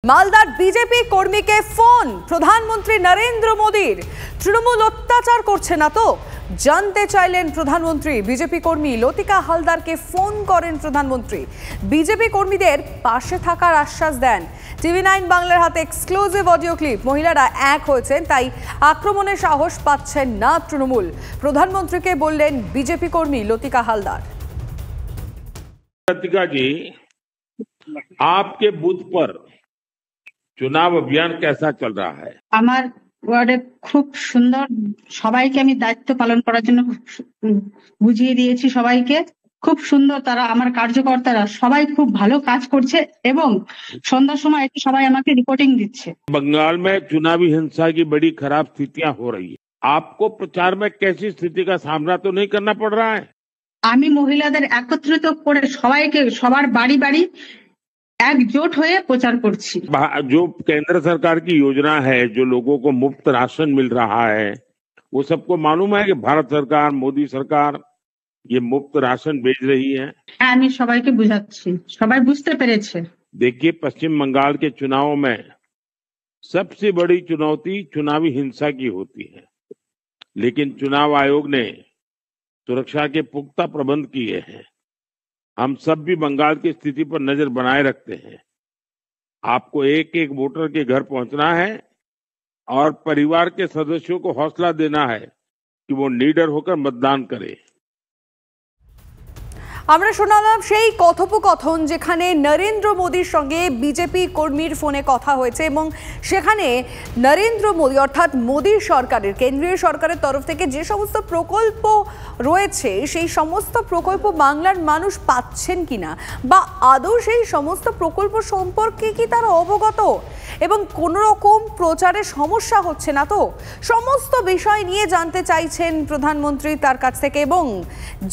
मालदार बीजेपी कर्मी के फोन प्रधानमंत्री नरेंद्र मोदीर तृणमूल अत्याचार करছে না তো জানতে চাইলেন প্রধানমন্ত্রী। বিজেপি কর্মী লতিকা হালদারকে ফোন করেন প্রধানমন্ত্রী। বিজেপি কর্মীদের পাশে থাকার আশ্বাস দেন। টিভি9 বাংলার হাতে এক্সক্লুসিভ অডিও ক্লিপ। মহিলারা এক হয়েছেন, তাই আক্রমণের সাহস পাচ্ছেন না তৃণমূল। প্রধানমন্ত্রীকে বললেন বিজেপি কর্মী লতিকা হালদার। लतिका जी, आपके बूथ पर चुनाव अभियान कैसा चल रहा है? আমার ওয়ার্ডে খুব সুন্দর, সবাইকে আমি দায়িত্ব পালন করার জন্য বুঝিয়ে দিয়েছি। সবাইকে খুব সুন্দর, তারা আমার কার্যকর্তারা সবাই খুব ভালো কাজ করছে এবং সন্ধ্যার সময় এসে সবাই আমাকে রিপোর্টিং দিচ্ছে। बंगाल में चुनावी हिंसा की बड़ी खराब स्थितियां हो रही है। आपको प्रचार में कैसी स्थिति का सामना तो नहीं करना पड़ रहा है? আমি মহিলাদের একত্রিত করে সবাইকে সবার বাড়ি বাড়ি एकजुट हुए प्रचार करছি। जो केंद्र सरकार की योजना है, जो लोगों को मुफ्त राशन मिल रहा है, वो सबको मालूम है कि भारत सरकार, मोदी सरकार ये मुफ्त राशन बेच रही है। হ্যাঁ, আমি সবাইকে বুঝাচ্ছি, সবাই বুঝতে পেরেছে। देखिए, पश्चिम बंगाल के चुनाव में सबसे बड़ी चुनौती चुनावी हिंसा की होती है, लेकिन चुनाव आयोग ने सुरक्षा के पुख्ता प्रबंध किए हैं। हम सब भी बंगाल की स्थिति पर नजर बनाए रखते हैं। आपको एक एक वोटर के घर पहुंचना है और परिवार के सदस्यों को हौसला देना है कि वो निडर होकर मतदान करें। আমরা শোনালাম সেই কথোপকথন যেখানে নরেন্দ্র মোদীর সঙ্গে বিজেপি কর্মীর ফোনে কথা হয়েছে এবং সেখানে নরেন্দ্র মোদী অর্থাৎ মোদী সরকারের, কেন্দ্রীয় সরকারের তরফ থেকে যে সমস্ত প্রকল্প রয়েছে সেই সমস্ত প্রকল্প বাংলার মানুষ পাচ্ছেন কিনা বা আদৌ সেই সমস্ত প্রকল্প সম্পর্কে কি তারা অবগত এবং কোনো রকম প্রচারে সমস্যা হচ্ছে না তো, সমস্ত বিষয় নিয়ে জানতে চাইছেন প্রধানমন্ত্রী তার কাছ থেকে। এবং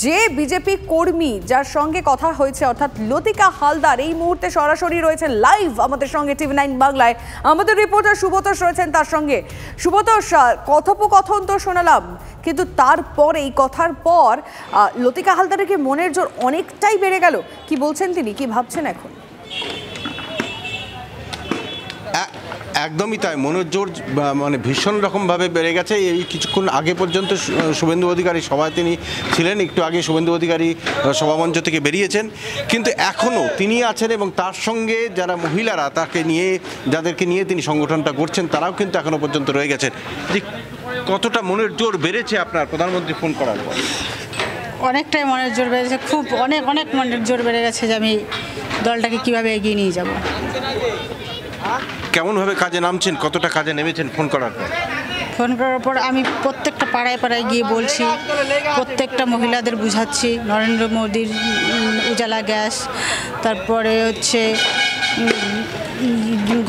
যে বিজেপি কর্মী যার সঙ্গে কথা হয়েছে অর্থাৎ লতিকা হালদার এই মুহূর্তে সরাসরি রয়েছেন লাইভ আমাদের সঙ্গে টিভি9 বাংলায়, আমাদের রিপোর্টার সুব্রতোষ রয়েছেন তার সঙ্গে। সুব্রতোষ, কথোপকথন তো শোনালাম, কিন্তু তারপর এই কথার পর লতিকা হালদারের কি মনের জোর অনেকটাই বেড়ে গেল? কি বলছেন তিনি, কি ভাবছেন এখন? একদমই তাই, মনোর জোর মানে ভীষণ রকমভাবে বেড়ে গেছে। এই কিছুক্ষণ আগে পর্যন্ত শুভেন্দু অধিকারী সভায় তিনি ছিলেন, একটু আগে শুভেন্দু অধিকারী সভামঞ্চ থেকে বেরিয়েছেন, কিন্তু এখনও তিনি আছেন এবং তার সঙ্গে যারা মহিলারা তাকে নিয়ে, যাদেরকে নিয়ে তিনি সংগঠনটা করছেন, তারাও কিন্তু এখনও পর্যন্ত রয়ে গেছেন। যে কতটা মনের জোর বেড়েছে আপনার প্রধানমন্ত্রী ফোন করার পর? অনেকটাই মনের জোর বেড়েছে, খুব অনেক মনের জোর বেড়ে গেছে যে আমি দলটাকে কিভাবে এগিয়ে নিয়ে যাব। কেমনভাবে কাজে নামছেন, কতটা কাজে নেমেছেন ফোন করার পর? ফোন করার পর আমি প্রত্যেকটা পাড়ায় পাড়ায় গিয়ে বলছি, প্রত্যেকটা মহিলাদের বুঝাচ্ছি নরেন্দ্র মোদীর উজালা গ্যাস, তারপরে হচ্ছে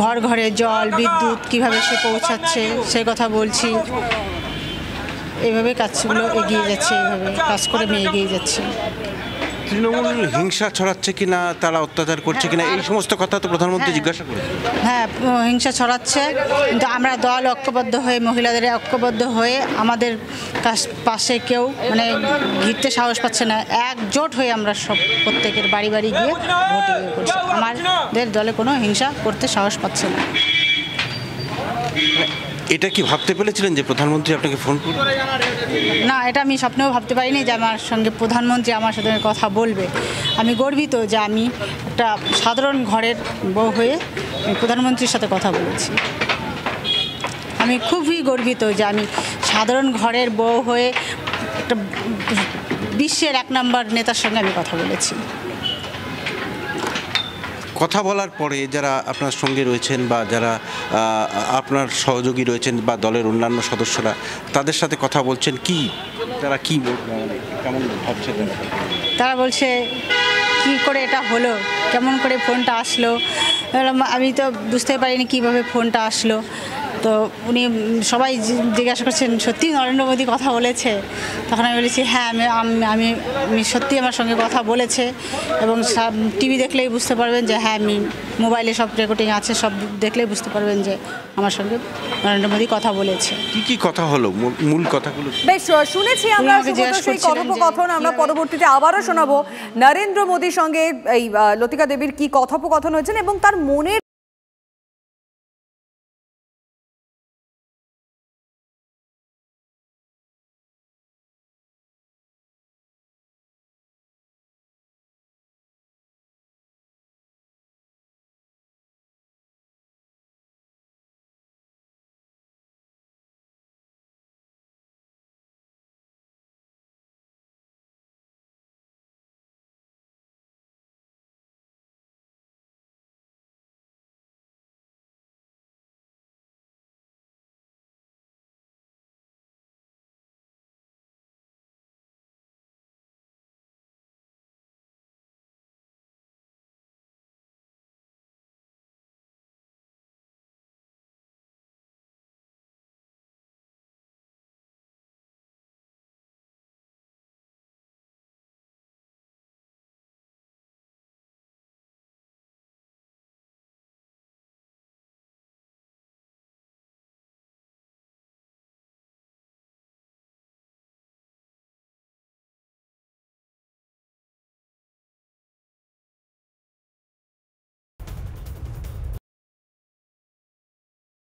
ঘর ঘরে জল বিদ্যুৎ কিভাবে সে পৌঁছাচ্ছে সে কথা বলছি। এইভাবে কাজগুলো এগিয়ে যাচ্ছে, এইভাবে কাজ করে আমি এগিয়ে যাচ্ছি। তৃণমূল হিংসা ছড়াচ্ছে কিনা, তারা অত্যাচার করছে কিনা, এই সমস্ত কথা তো প্রধানমন্ত্রী জিজ্ঞাসা করেছেন। হ্যাঁ, হিংসা ছড়াচ্ছে, কিন্তু আমরা দল ঐক্যবদ্ধ হয়ে, মহিলাদের ঐক্যবদ্ধ হয়ে আমাদের পাশে কেউ মানে ঘিরতে সাহস পাচ্ছে না। একজোট হয়ে আমরা সব প্রত্যেকের বাড়ি বাড়ি গিয়ে ভোট করছি। আমাদের দলে কোনো হিংসা করতে সাহস পাচ্ছে না। এটা কি ভাবতে পেরেছিলেন যে প্রধানমন্ত্রী আপনাকে ফোন করবেন? না, এটা আমি স্বপ্নেও ভাবতে পারিনি যে আমার সঙ্গে প্রধানমন্ত্রী আমার সাথে কথা বলবে। আমি গর্বিত যে আমি একটা সাধারণ ঘরের বউ হয়ে প্রধানমন্ত্রীর সাথে কথা বলেছি। আমি খুবই গর্বিত যে আমি সাধারণ ঘরের বউ হয়ে একটা বিশ্বের 1 নম্বর নেতার সঙ্গে আমি কথা বলেছি। কথা বলার পরে যারা আপনার সঙ্গে রয়েছেন বা যারা আপনার সহযোগী রয়েছেন বা দলের অন্যান্য সদস্যরা, তাদের সাথে কথা বলছেন, কি তারা কি কেমন ভাবছে? তারা বলছে কি করে এটা হলো, কেমন করে ফোনটা আসলো। আমি তো বুঝতে পারিনি কিভাবে ফোনটা আসলো। তো উনি সবাই জিজ্ঞাসা করছেন সত্যি নরেন্দ্র মোদী কথা বলেছে? তখন আমি বলেছি হ্যাঁ, আমি সত্যি আমার সঙ্গে কথা বলেছে এবং টিভি দেখলেই বুঝতে পারবেন যে হ্যাঁ, আমি মোবাইলে সব রেকর্ডিং আছে, সব দেখলেই বুঝতে পারবেন যে আমার সঙ্গে নরেন্দ্র মোদী কথা বলেছে। কি কথা হলো, মূল কথাগুলো বেশ শুনেছি আমরা, সেই কথোপকথন আমরা পরবর্তীতে আবারও শোনাবো। নরেন্দ্র মোদীর সঙ্গে এই লতিকা দেবীর কি কথোপকথন হয়েছেন এবং তার মনের